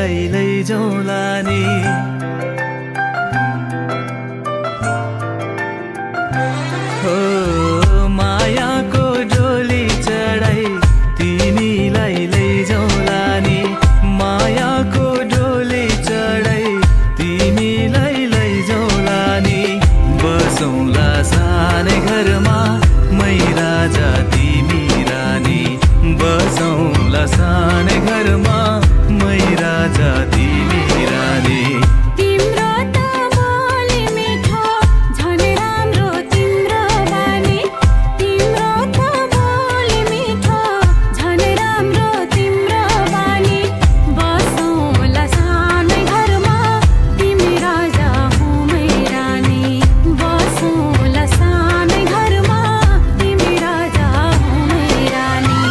तिमीलाई लैजाउँला नि। हो मायाको डोली चढाई तिमीलाई लैजाउँला नि। मायाको डोली चढाई तिमीलाई लैजाउँला नि। बसौँला सानै घरमा मै राजा तिमी रानी। बसौँला सानै घरमा मै राजा तिमी रानी। तिम्रो त बोली मिठो झन् राम्रो तिम्रो बानी। तिम्रो त बोली मिठो झन् राम्रो तिम्रो बानी। बसौँला सानै घरमा तिमी राजा हौ मै रानी। बसौँला सानै घरमा तिमी राजा हौ मै रानी।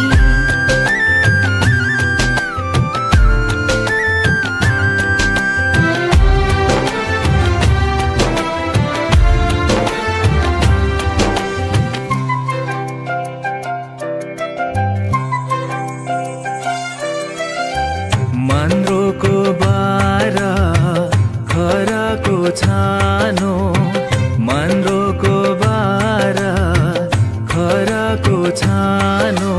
मन्द्रोको बारा खराको छानो। मन्द्रोको बारा खराको छानो।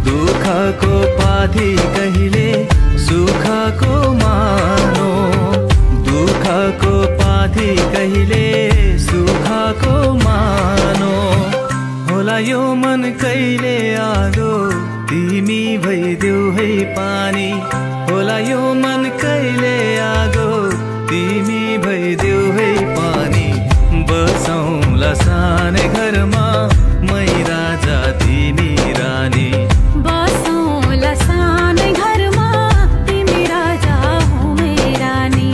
दुःखको पाथी कहिले सुखको मानो। दुःखको पाथी कहिले सुखको मानो। होला यो मन कहिले आदो तिमी भइदेऊ है पानी। होला यो मन कहिले आगो तिमी भइदेऊ है पानी। बसौँला सानै घरमा मै राजा तिमी रानी। बसौँला सानै घरमा तिमी राजा हौ मै रानी।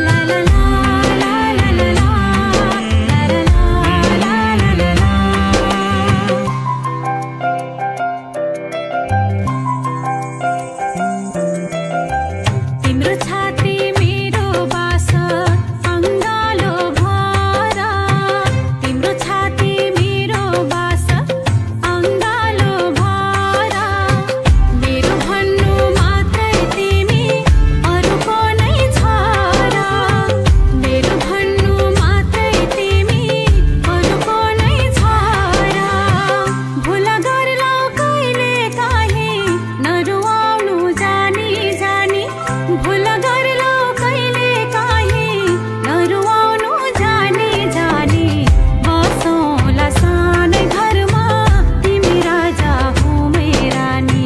ला ला ला ला ला ला ला ला ला ला ला। तिम्रो छाती मेरो बास अङ्गालो भर। तिम्रो छाती मेरो बास अङ्गालो भर। मेरो भन्नु मात्रै तिमी अरूको नै छ र। मेरो भन्नु मात्रै तिमी अरूको नै छ र। भुल गर्लौ कहिले काहीँ नरुवाउनु जानी जानी। भुल गर्लौ कहिले काहीँ नरुवाउनु जानी जानी। बसौँला सानै घरमा तिमी राजा हौ मै रानी।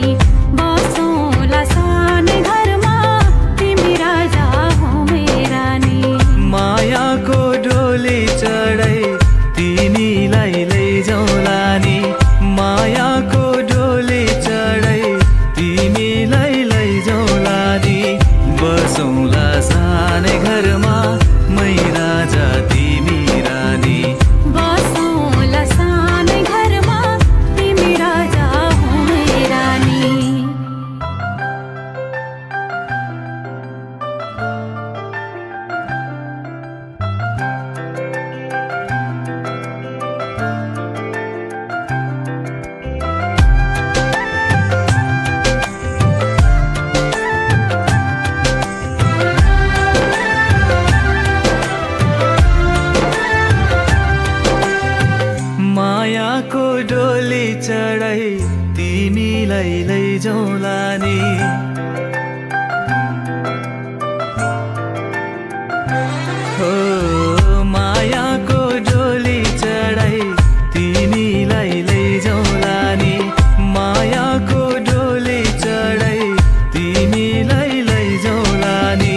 बसौँला सानै घरमा तिमी राजा हौ मै रानी। मायाको डोली चढाई तिमीलाई लैजाउँला नि। मायाको डोली चढाई तिमीलाई लैजाउँला नि। बसौँला सानै घरमा मै राजा तिमी रानी। बसौँला सानै घरमा तिमी राजा हौ मै रानी। मायाको डोली चढाई तिमीलाई लैजाउँला नि। हो मायाको डोली चढाई तिमीलाई लैजाउँला नि। मायाको डोली चढाई तिमीलाई लैजाउँला नि।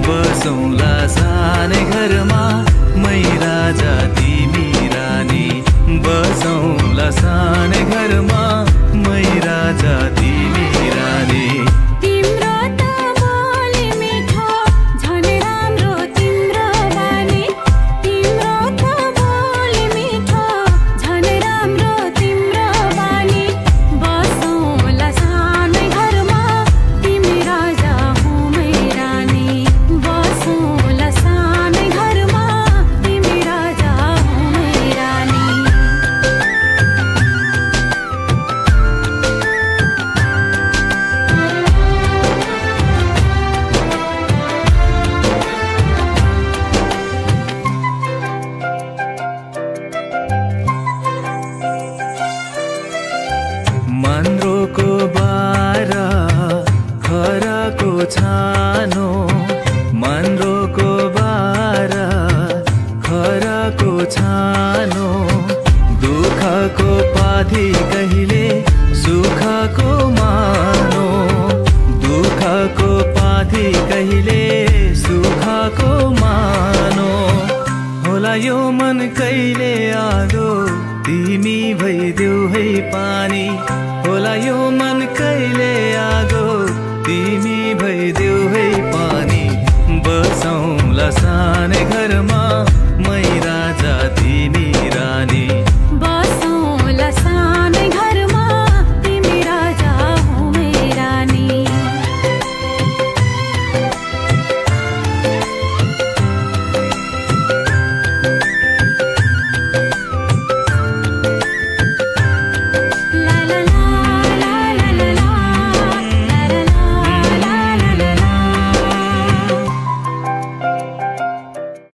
बसौँला सानै घरमा मै राजा तिमी रानी। बसौँला सानै घरमा मै राजा तिमी रानी। मन कहिले आगो तिमी भइदेऊ है पानी होला यो मन कहिले आगो तिमी भइदेऊ है पानी बसौँला सानै घरमा